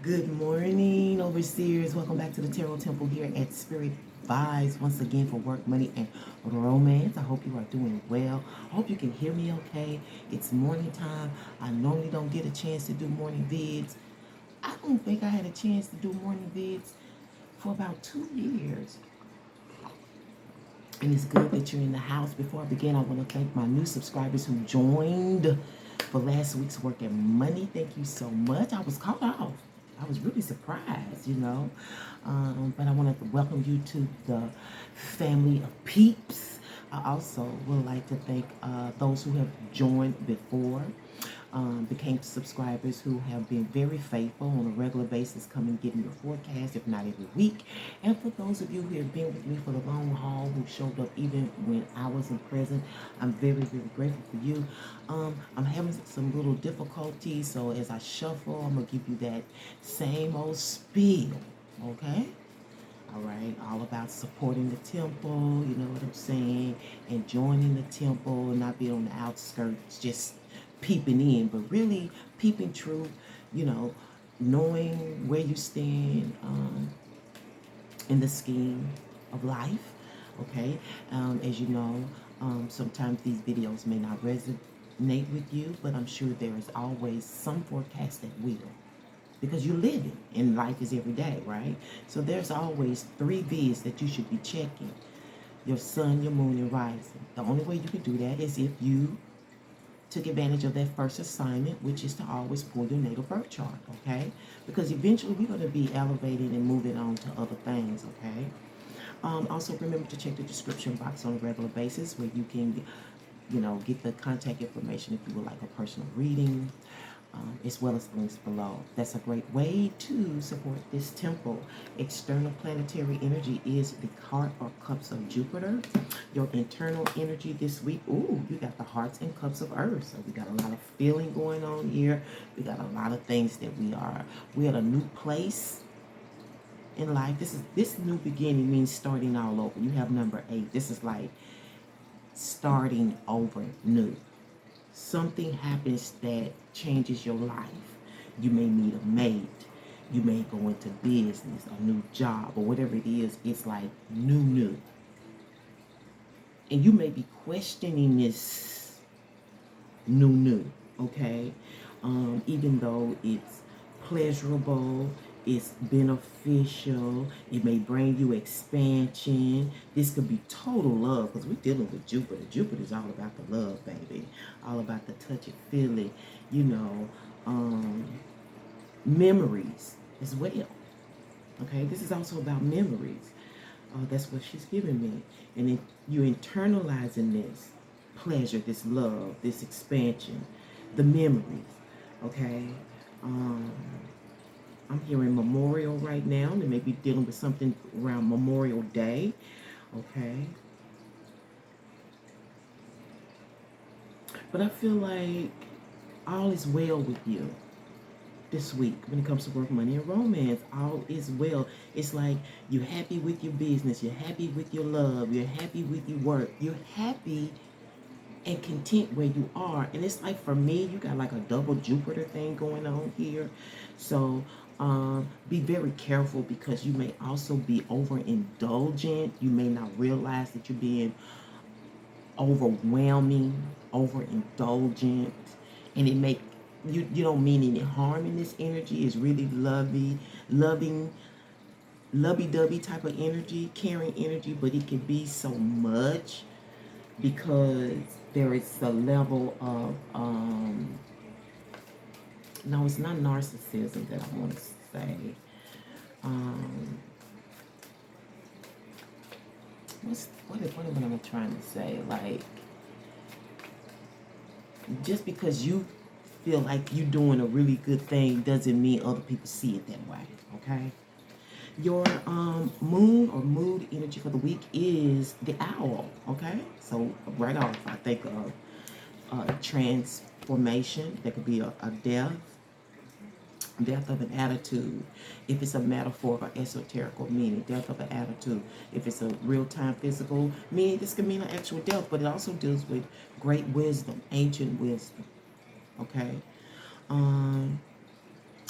Good morning, overseers. Welcome back to the Tarot Temple here at Spearit Vibes. Once again for work, money, and romance. I hope you are doing well. I hope you can hear me okay. It's morning time. I normally don't get a chance to do morning vids. I don't think I had a chance to do morning vids for about 2 years. And it's good that you're in the house. Before I begin, I want to thank my new subscribers who joined for last week's work and money. Thank you so much. I was caught off. I was really surprised. But I want to welcome you to the family of PEEPS. I also would like to thank those who have joined before. Became subscribers who have been very faithful on a regular basis, coming getting your forecast, if not every week. And for those of you who have been with me for the long haul, who showed up even when I wasn't present, I'm very, very grateful for you. I'm having some little difficulties, so as I shuffle, I'm going to give you that same old spiel, okay? All right, all about supporting the temple, you know what I'm saying, and joining the temple and not be on the outskirts, just peeping in, but really peeping through, knowing where you stand in the scheme of life, okay? As you know, sometimes these videos may not resonate with you, but I'm sure there is always some forecast that will, because you live it, and life is every day, right? So there's always 3 V's that you should be checking: your sun, your moon, and rising. The only way you can do that is if you took advantage of that first assignment, which is to always pull your natal birth chart, okay? Because eventually we're going to be elevating and moving on to other things, okay? Also, remember to check the description box on a regular basis where you can, get the contact information if you would like a personal reading, as well as the links below. That's a great way to support this temple. External planetary energy is the heart or cups of Jupiter. Your internal energy this week, you got the hearts and cups of Earth. So we got a lot of feeling going on here. We got a lot of things that we're at a new place in life. This new beginning means starting all over. You have number 8. This is like starting over new. Something happens that changes your life. You may meet a mate. You may go into business, a new job, or whatever it is. It's like new. And you may be questioning this new, okay? Even though it's pleasurable, it's beneficial, it may bring you expansion. This could be total love, because we're dealing with Jupiter. Jupiter is all about the love, baby. All about the touch and feeling, memories as well. Okay, this is also about memories. That's what she's giving me. And if you're internalizing this pleasure, this love, this expansion, the memories, okay? I'm hearing Memorial right now. They may be dealing with something around Memorial Day, okay? But I feel like all is well with you this week when it comes to work, money, and romance. All is well. It's like you're happy with your business. You're happy with your love. You're happy with your work. You're happy and content where you are. And it's like, for me, you got like a double Jupiter thing going on here. So be very careful, because you may also be overindulgent. You may not realize that you're being overwhelming, overindulgent, and it make you don't mean any harm in this energy. It's really loving, lovey-dovey type of energy, caring energy, but it can be so much because there is a level of no, it's not narcissism that I want to say. What am I trying to say? Like, just because you feel like you're doing a really good thing doesn't mean other people see it that way, okay? Your moon or mood energy for the week is the owl, okay? So right off, I think of transformation. That could be a death of an attitude. If it's a metaphor or esoterical meaning, death of an attitude. If it's a real-time physical meaning, this could mean an actual death, but it also deals with great wisdom, ancient wisdom, okay?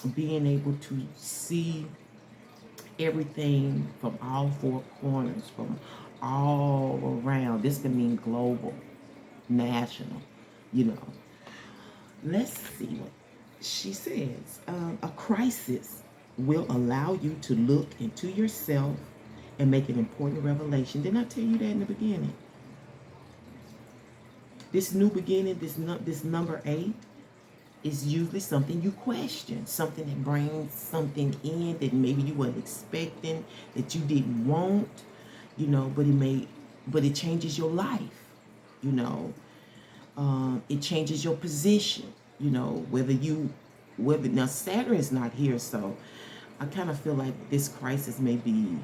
being able to see everything from all four corners, from all around. This can mean global, national, you know. Let's see what she says. A crisis will allow you to look into yourself and make an important revelation. Didn't I tell you that in the beginning? This new beginning, this number 8, is usually something you question, something that brings something in that maybe you weren't expecting, that you didn't want, you know, but it changes your life, you know. It changes your position, you know, whether now Saturn is not here, so I kind of feel like this crisis may be,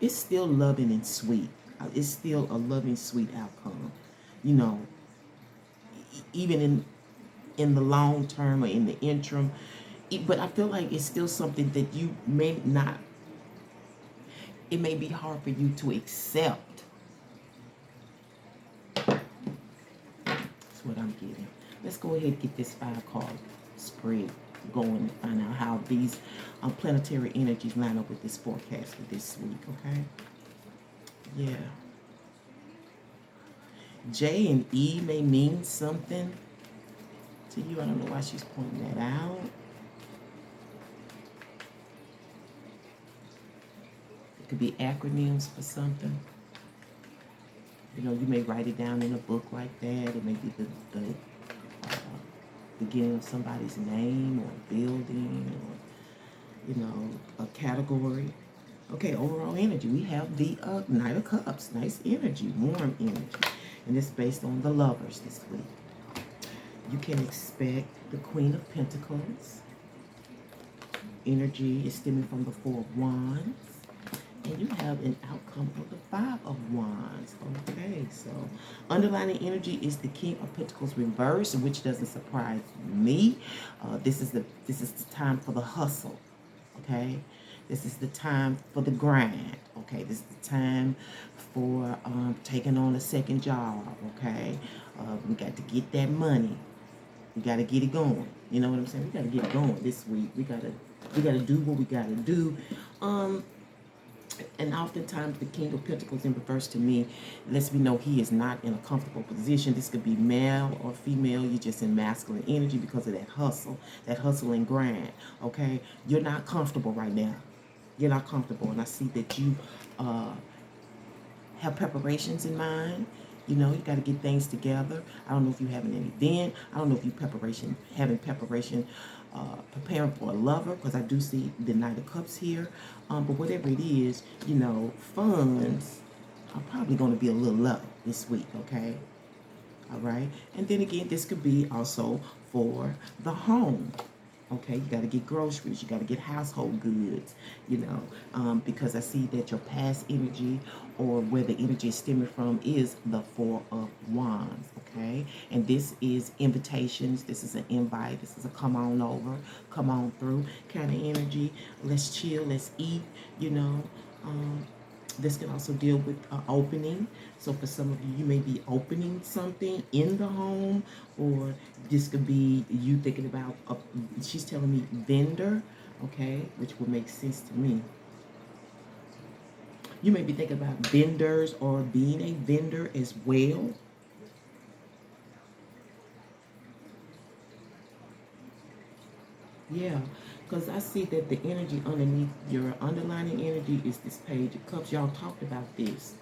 it's still loving and sweet. It's still a loving, sweet outcome, you know, even in the long term or in the interim. But I feel like it's still something that you may not, it may be hard for you to accept. That's what I'm getting. Let's go ahead and get this 5-card spread going and find out how these planetary energies line up with this forecast for this week, okay? Yeah. J and E may mean something to you. I don't know why she's pointing that out. It could be acronyms for something. You know, you may write it down in a book like that. It may be the beginning of somebody's name or a building or, you know, a category. Okay, overall energy. We have the Knight of Cups. Nice energy, warm energy. And it's based on the lovers this week. You can expect the Queen of Pentacles. Energy is stemming from the 4 of Wands. And you have an outcome of the 5 of Wands. Okay, so underlying energy is the King of Pentacles reverse, which doesn't surprise me. This is the time for the hustle. Okay, this is the time for the grind. Okay, this is the time for taking on a second job. Okay, we got to get that money. We got to get it going. You know what I'm saying? We got to get it going this week. We got to do what we got to do. And oftentimes the King of Pentacles in reverse to me lets me know he is not in a comfortable position. This could be male or female. You're just in masculine energy because of that hustle and grind. Okay, you're not comfortable right now. You're not comfortable, and I see that you have preparations in mind. You know, you got to get things together. I don't know if you're having an event. I don't know if you're having preparation, preparing for a lover, because I do see the Knight of Cups here. But whatever it is, you know, funds are probably going to be a little low this week, okay? All right? And then again, this could be also for the home. Okay, you got to get groceries, you got to get household goods, you know, because I see that your past energy or where the energy is stemming from is the 4 of Wands, okay? And this is invitations, this is an invite, this is a come on over, come on through kind of energy. Let's chill, let's eat, you know. This can also deal with opening. So for some of you, you may be opening something in the home, or this could be you thinking about, she's telling me vendor, okay, which would make sense to me. You may be thinking about vendors or being a vendor as well. Yeah, because I see that the energy underneath your underlining energy is this Page of Cups. Y'all talked about this.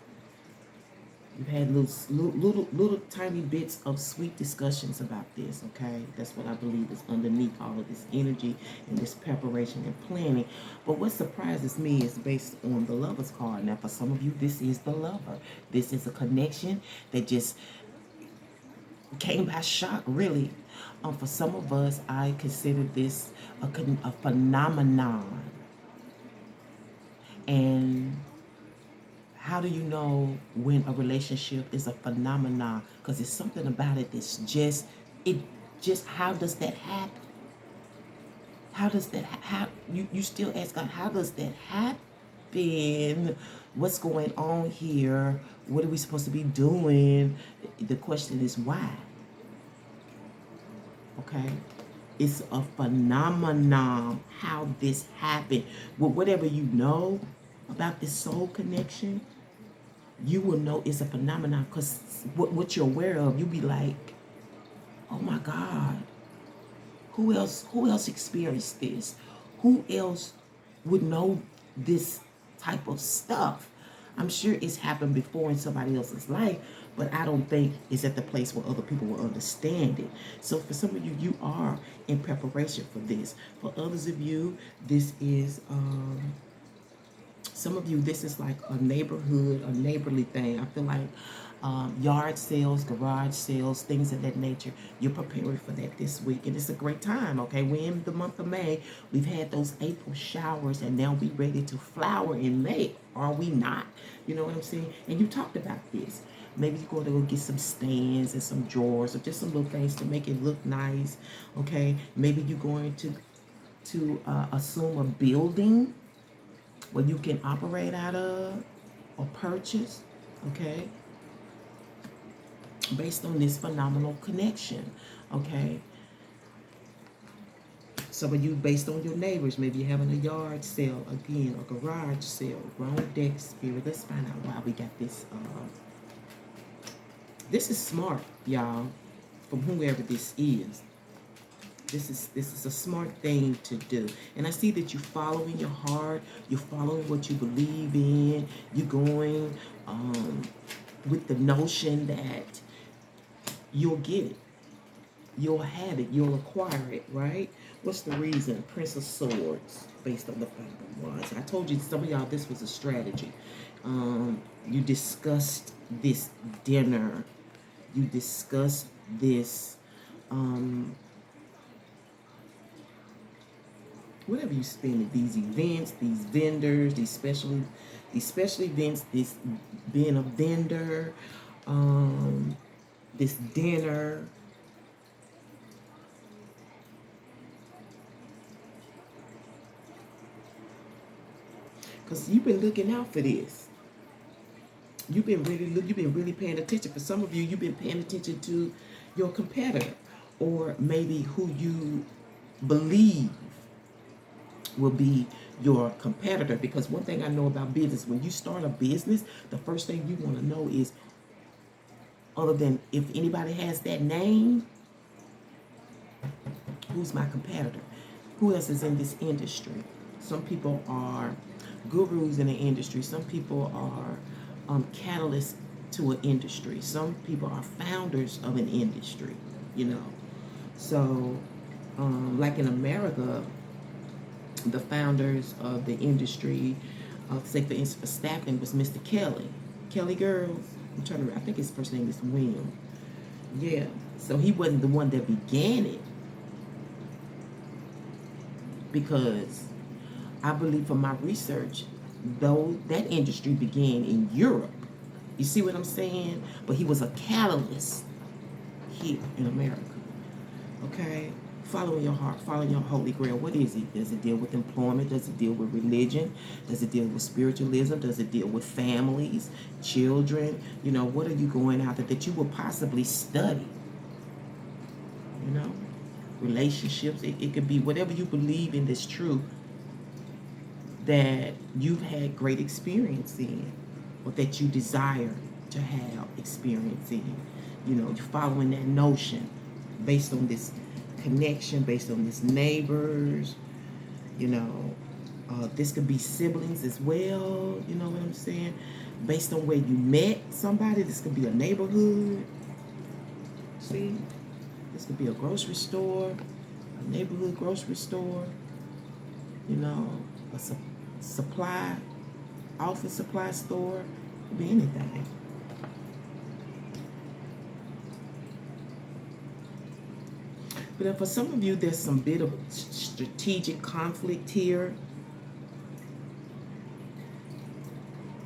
You've had little tiny bits of sweet discussions about this, okay? That's what I believe is underneath all of this energy and this preparation and planning. But what surprises me is based on the Lover's card. Now, for some of you, this is the lover. This is a connection that just came by shock, really. For some of us, I consider this a phenomenon. And how do you know when a relationship is a phenomenon? Because it's something about it that's just, how does that happen? How does that, you still ask God, how does that happen? What's going on here? What are we supposed to be doing? The question is why? Okay? It's a phenomenon how this happened. Well, whatever you know about this soul connection, you will know it's a phenomenon, because what you're aware of, you'll be like, oh my God, who else experienced this? Who else would know this type of stuff? I'm sure it's happened before in somebody else's life, but I don't think it's at the place where other people will understand it. So for some of you, you are in preparation for this. For others of you, this is some of you, this is like a neighborhood, a neighborly thing. I feel like yard sales, garage sales, things of that nature. You're preparing for that this week, and it's a great time, okay? We're in the month of May. We've had those April showers, and now we're ready to flower in May. Are we not? You know what I'm saying? And you talked about this. Maybe you're going to go get some stands and some drawers, or just some little things to make it look nice, okay? Maybe you're going to assume a building where you can operate out of or purchase, okay, based on this phenomenal connection, okay? Some of you, based on your neighbors, maybe you're having a yard sale, again, a garage sale. Wrong deck, Spirit. Let's find out why we got this. This is smart, y'all, from whoever this is. This is a smart thing to do. And I see that you're following your heart. You're following what you believe in. You're going with the notion that you'll get it. You'll have it. You'll acquire it, right? What's the reason? Prince of Swords, based on the Five of Wands. I told you, some of y'all, this was a strategy. You discussed this dinner. You discussed this... whatever you spend at these events, these vendors, these special events, this being a vendor, this dinner. Because you've been looking out for this. You've been really paying attention. For some of you, you've been paying attention to your competitor, or maybe who you believe will be your competitor. Because one thing I know about business, when you start a business, the first thing you want to know is, other than if anybody has that name, who's my competitor? Who else is in this industry? Some people are gurus in the industry. Some people are catalysts to an industry. Some people are founders of an industry, you know. So, like in America, the founders of the industry, say for instance, for staffing, was Mr. Kelly Girls. I think his first name is William. Yeah. So he wasn't the one that began it, because I believe from my research, though that industry began in Europe. You see what I'm saying? But he was a catalyst here in America. Okay? Following your heart, following your holy grail. What is it? Does it deal with employment? Does it deal with religion? Does it deal with spiritualism? Does it deal with families, children? You know, what are you going after that you will possibly study? You know? Relationships. It could be whatever you believe in that's true, that you've had great experience in, or that you desire to have experience in. You know, you're following that notion based on this connection, based on this neighbors. You know, this could be siblings as well. You know what I'm saying? Based on where you met somebody, this could be a neighborhood. See? This could be a grocery store, a neighborhood grocery store. You know, a supply, office supply store, could be anything. But for some of you, there's some bit of strategic conflict here.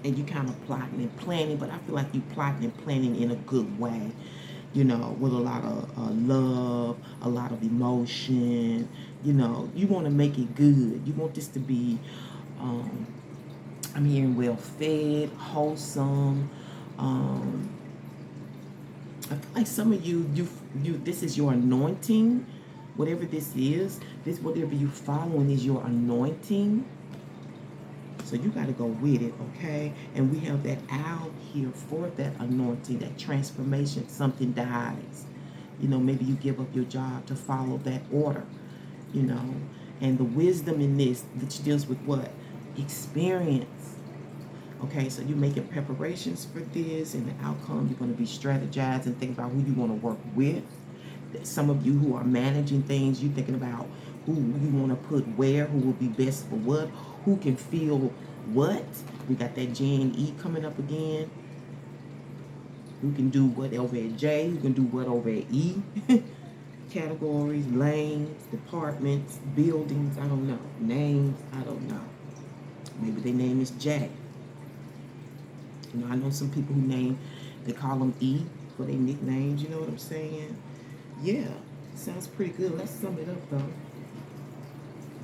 And you kind of plotting and planning, but I feel like you plotting and planning in a good way. You know, with a lot of love, a lot of emotion. You know, you want to make it good. You want this to be, I'm hearing well-fed, wholesome. I feel like some of you, this is your anointing. Whatever this is, this whatever you following is your anointing. So you got to go with it, okay? And we have that owl here for that anointing, that transformation. Something dies. You know, maybe you give up your job to follow that order, you know. And the wisdom in this, which deals with what? Experience. Okay, so you're making preparations for this, and the outcome, you're going to be strategizing, think about who you want to work with. Some of you who are managing things, you're thinking about who you want to put where, who will be best for what, who can feel what. We got that J and E coming up again. Who can do what over at J, who can do what over at E. Categories, lanes, departments, buildings, I don't know. Names, I don't know. Maybe their name is J. You know, I know some people who they call them E for their nicknames, you know what I'm saying? Yeah, sounds pretty good. Let's sum it up, though.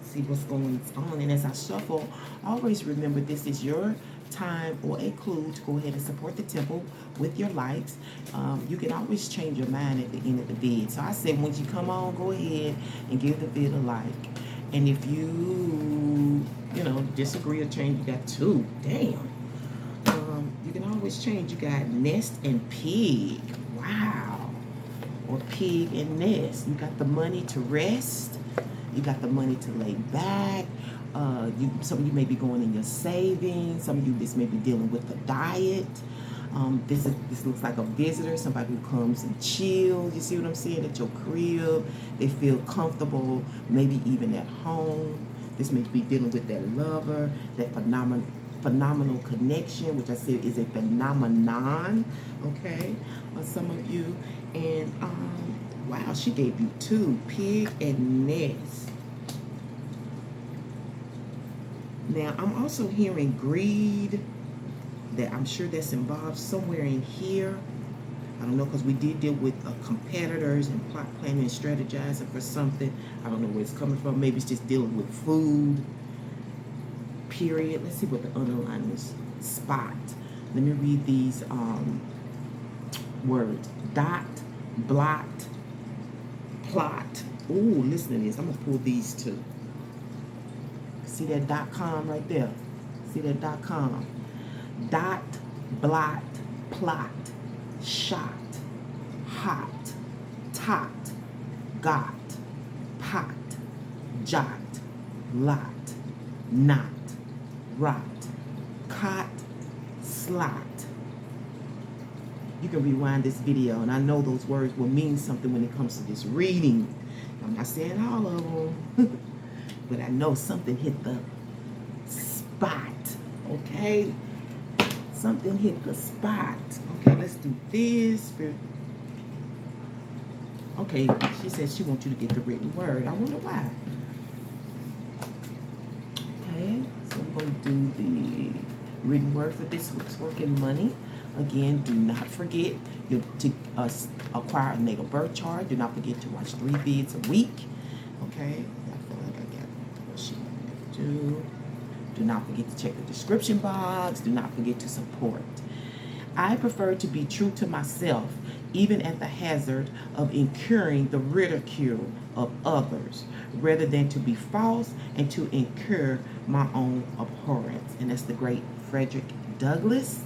See what's going on. And as I shuffle, always remember this is your time or a clue to go ahead and support the temple with your likes. You can always change your mind at the end of the vid. So I say once you come on, go ahead and give the vid a like. And if you disagree or change, you got two. Damn. You can always change. You got nest and pig. Wow. Or pig and nest. You got the money to rest. You got the money to lay back. Some of you may be going in your savings. Some of you this may be dealing with a diet. This looks like a visitor, somebody who comes and chills. You see what I'm saying? At your crib, they feel comfortable, maybe even at home. This may be dealing with that lover, that phenomenal connection, which I said is a phenomenon. Okay, some of you, and wow, she gave you two, pig and nest. Now, I'm also hearing greed, that I'm sure that's involved somewhere in here. I don't know, because we did deal with competitors and plot planning and strategizing for something. I don't know where it's coming from. Maybe it's just dealing with food, period. Let's see what the underline is. Spot. Let me read these words. Dot, blot, plot. Ooh, listen to this. I'm going to pull these two. See that .com right there? See that .com? Dot, blot, plot, shot, hot, tot, got, pot, jot, lot, knot, rot, cot, slot. You can rewind this video, and I know those words will mean something when it comes to this reading. I'm not saying all of them, but I know something hit the spot, okay? Something hit the spot. Okay, let's do this. Okay, she says she wants you to get the written word. I wonder why. Okay, so we're going to do the written word for this week's work and money. Again, do not forget to acquire a natal birth chart. Do not forget to watch 3 vids a week. Okay, I feel like I got what she wanted to do. Do not forget to check the description box. Do not forget to support. I prefer to be true to myself, even at the hazard of incurring the ridicule of others, rather than to be false and to incur my own abhorrence. And that's the great Frederick Douglass.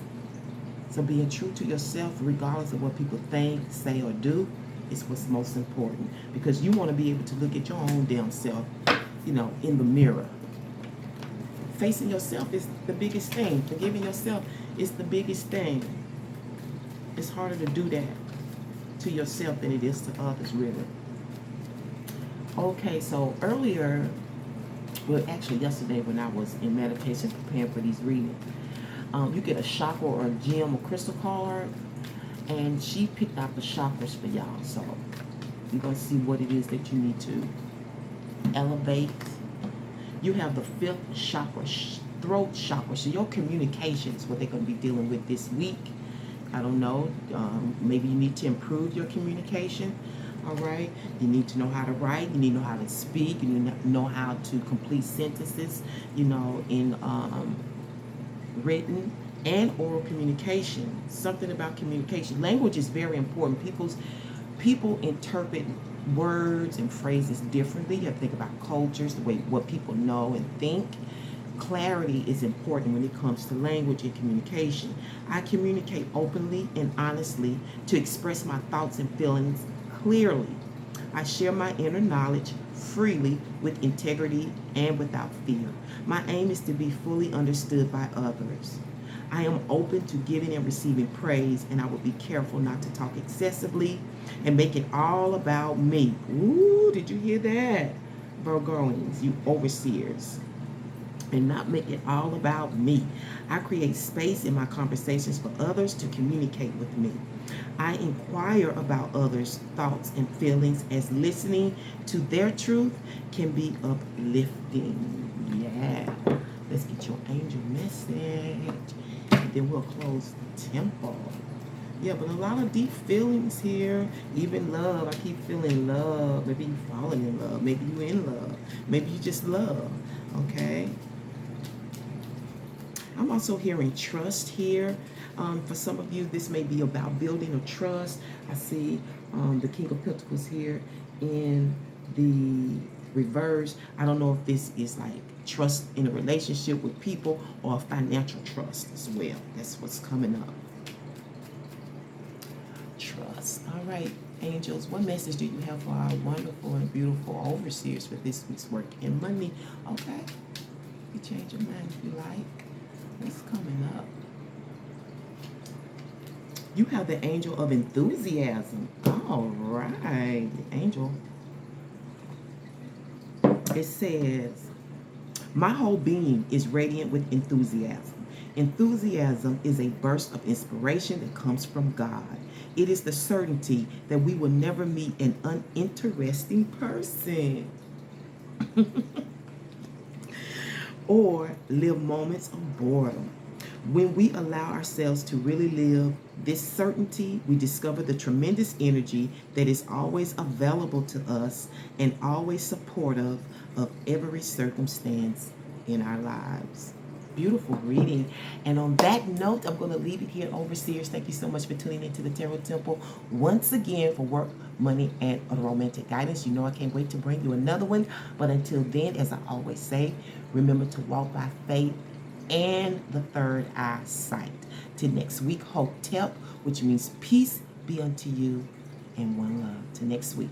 So being true to yourself, regardless of what people think, say, or do, is what's most important. Because you want to be able to look at your own damn self, in the mirror. Facing yourself is the biggest thing. Forgiving yourself is the biggest thing. It's harder to do that to yourself than it is to others, really. Okay, so earlier, well, actually yesterday when I was in meditation preparing for these readings, you get a chakra or a gem or crystal card, and she picked out the chakras for y'all. So you're going to see what it is that you need to elevate. You have the 5th chakra, throat chakra. So your communication is what they're going to be dealing with this week. I don't know. Maybe you need to improve your communication. All right. You need to know how to write. You need to know how to speak. You need to know how to complete sentences, in written and oral communication. Something about communication. Language is very important. People interpret words and phrases differently. You have to think about cultures, the way what people know and think. Clarity is important when it comes to language and communication. I communicate openly and honestly to express my thoughts and feelings clearly. I share my inner knowledge freely with integrity and without fear. My aim is to be fully understood by others. I am open to giving and receiving praise, and I will be careful not to talk excessively and make it all about me. Ooh, did you hear that? Virgoins, you overseers, and not make it all about me. I create space in my conversations for others to communicate with me. I inquire about others' thoughts and feelings, as listening to their truth can be uplifting. Yeah. Let's get your angel message. And then we'll close the temple. Yeah, but a lot of deep feelings here. Even love. I keep feeling love. Maybe you falling in love. Maybe you in love. Maybe you just love. Okay. I'm also hearing trust here. For some of you, this may be about building a trust. I see the King of Pentacles here in the reverse. I don't know if this is like trust in a relationship with people or financial trust as well. That's what's coming up. Trust. All right, angels, what message do you have for our wonderful and beautiful overseers for this week's work and money? Okay, you change your mind if you like. What's coming up? You have the angel of enthusiasm. All right, the angel. It says, my whole being is radiant with enthusiasm. Enthusiasm is a burst of inspiration that comes from God. It is the certainty that we will never meet an uninteresting person or live moments of boredom. When we allow ourselves to really live this certainty, we discover the tremendous energy that is always available to us and always supportive of every circumstance in our lives. Beautiful reading. And on that note, I'm going to leave it here, overseers. Thank you so much for tuning into the Tarot Temple once again for work, money, and romantic guidance. You know I can't wait to bring you another one. But until then, as I always say, remember to walk by faith and the third eye sight. Till next week, Hotep, which means peace be unto you and one love. Till next week.